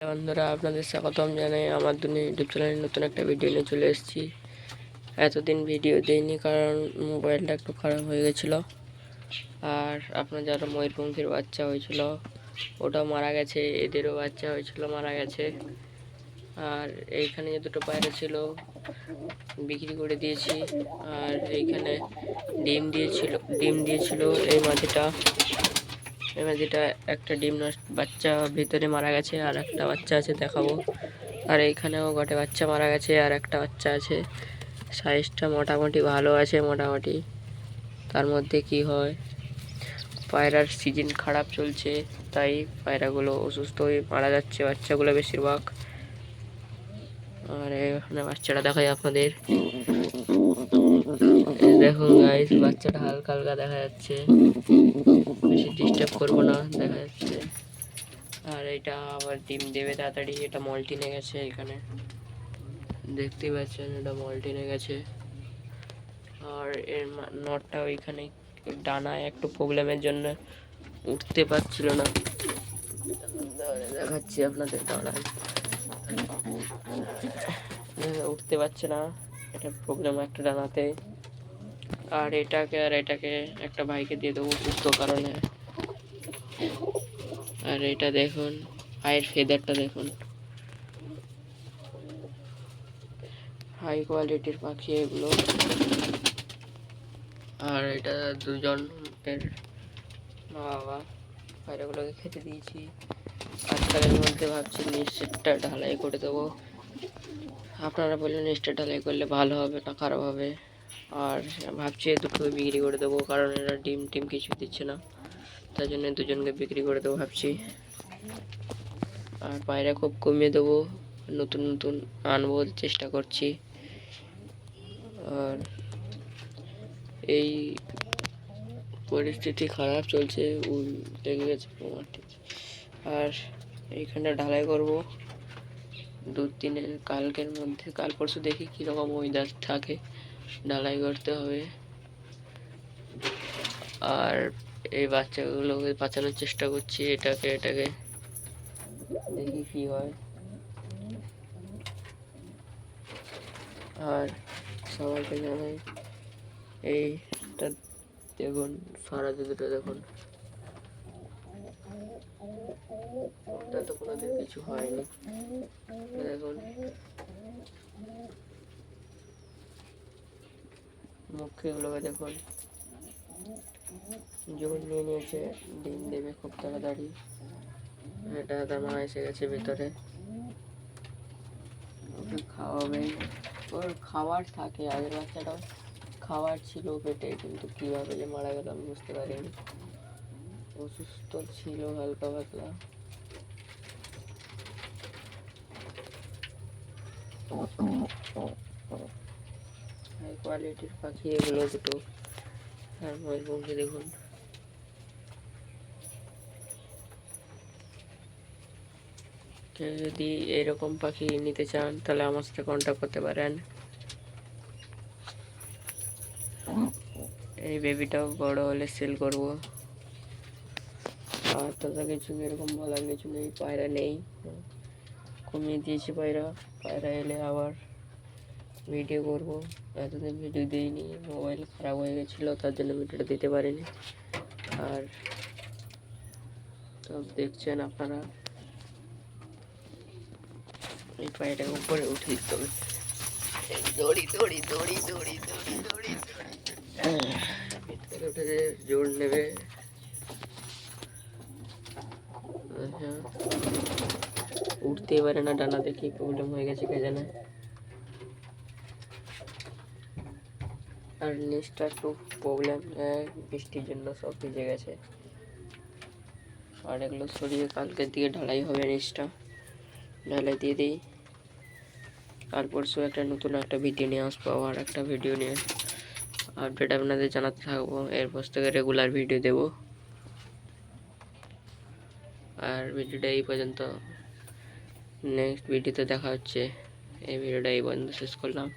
বন্ধুরা, আপনাদের স্বাগতম জানাই আমার দুনিয়া ইউটিউব চ্যানেলে নতুন একটা ভিডিও নিয়ে চলে এসেছি। এতদিন ভিডিও দেইনি কারণ মোবাইলটা একটু খারাপ হয়ে গেছিলো। আর আপনার যারা ময়ূরপঙ্খীর বাচ্চা হয়েছিল ওটাও মারা গেছে, এদেরও বাচ্চা হয়েছিল মারা গেছে। আর এইখানে যে দুটো পায়রা ছিল বিক্রি করে দিয়েছি। আর এইখানে ডিম দিয়েছিল এই মাঝিটা একটা ডিম বাচ্চা ভিতরে মারা গেছে, আর একটা বাচ্চা আছে দেখাবো। আর এইখানেও গোটে বাচ্চা মারা গেছে, আর একটা বাচ্চা আছে। সাইজটা মোটামুটি ভালো আছে। মোটামুটি তার মধ্যে কি হয়, পায়রার সিজন খারাপ চলছে, তাই পায়রাগুলো অসুস্থ হয়ে মারা যাচ্ছে বাচ্চাগুলো বেশিরভাগ। আর এখানে বাচ্চাটা দেখাই আপনাদের, দেখুন গাইস, বাচ্চাটা হালকা হালকা দেখা যাচ্ছে, বেশি ডিস্টার্ব করবো না, দেখা যাচ্ছে। আর এটা আবার ডিম দেবে তাড়াতাড়ি। এটা মল্টিনে গেছে, এখানে দেখতেই পাচ্ছেন এটা মল্টিনে গেছে। আর এর নটটা ওইখানে ডানায় একটু প্রবলেমের জন্য উঠতে পারছিল না, দেখাচ্ছি আপনাদের। ডানায় উঠতে পারছে না, এটা প্রবলেম একটা ডানাতে। আর এটাকে একটা ভাইকে দিয়ে দেবো সুস্থ কারণে। আর এটা দেখুন, পায়ের ফেদারটা দেখুন, হাই কোয়ালিটির পাখি এগুলো। আর এটা দুজনের মা বাবা। পায়রাগুলোকে খেতে দিয়েছি। আজকালের মধ্যে ভাবছি নিচেরটা ঢালাই করে দেবো। আপনারা বললেন নিচটা ঢালাই করলে ভালো হবে না খারাপ হবে। আর ভাবছি দুটো বিক্রি করে দেবো, কারণ এরা ডিম কিছু দিচ্ছে না, তাই জন্য দুজনকে বিক্রি করে দেবো ভাবছি। আর পায়রা খুব কমিয়ে দেবো, নতুন নতুন আনবো চেষ্টা করছি। আর এই পরিস্থিতি খারাপ চলছে, লেগে গেছে মাটি। আর এইখানটা ঢালাই করব কালকের মধ্যে, কাল পরশু দেখি কীরকম ওয়েদার থাকে, ঢালাই করতে হবে। আর এই বাচ্চাগুলোকে বাঁচানোর চেষ্টা করছি, এটাকে দেখি কি হয়। আর সবাইকে জানাই, এইটা দেখুন, সারা দুটো দেখুন, ওটা তো কোনোদিন কিছু হয়নি। দেখুন মুখগুলোকে দেখুন, জোর নিয়ে নিয়েছে, ডিম দেবে খুব তাড়াতাড়ি। এটা তার মা এসে গেছে ভিতরে, ওকে খাওয়াবে। ওর খাবার থাকে, আগের বাচ্চাটাও খাবার ছিল পেটে, কিন্তু কীভাবে যে মারা গেল আমি বুঝতে পারিনি। অসুস্থ ছিল হালকা পাতলা। হাই কোয়ালিটির পাখি এগুলো দুটো। আর ময়ূরপঙ্খী দেখুন, কেউ যদি এরকম পাখি নিতে চান তাহলে আমার সাথে কন্ট্যাক্ট করতে পারেন। এই বেবিটাও বড় হলে সেল করব। আর তাদের কিছু এরকম বলার কিছু নেই, পায়রা নেই, কমিয়ে দিয়েছি পায়রা এলে আবার ভিডিও করব। এতদিন ভিডিও দিইনি, মোবাইল খারাপ হয়ে গেছিলো, তার জন্য ভিডিওটা দিতে পারিনি। আর সব দেখছেন আপনারা, এই পায়রাটাকে উপরে উঠে দিতে হবে। দড়ি ভিতরে উঠে জোর নেবে। উঠতেই পারে না, ডানাতে কি প্রবলেম হয়ে গেছে কে জানে। আর নিচটা একটু প্রবলেম, বৃষ্টির জন্য সব ভিজে গেছে। আর এগুলো সরিয়ে কালকের দিকে ঢালাই হবে, নিচটা ঢালাই দিয়ে দিই। আর পরশু নতুন একটা ভিডিও নিয়ে আসবো, আবার একটা ভিডিও নিয়ে আপডেট আপনাদের জানাতে থাকবো। এরপর থেকে রেগুলার ভিডিও দেব। আর ভিডিওটা এই পর্যন্ত, নেক্সট ভিডিওতে দেখা হচ্ছে। এই ভিডিওটা এই পর্যন্ত শেষ করলাম।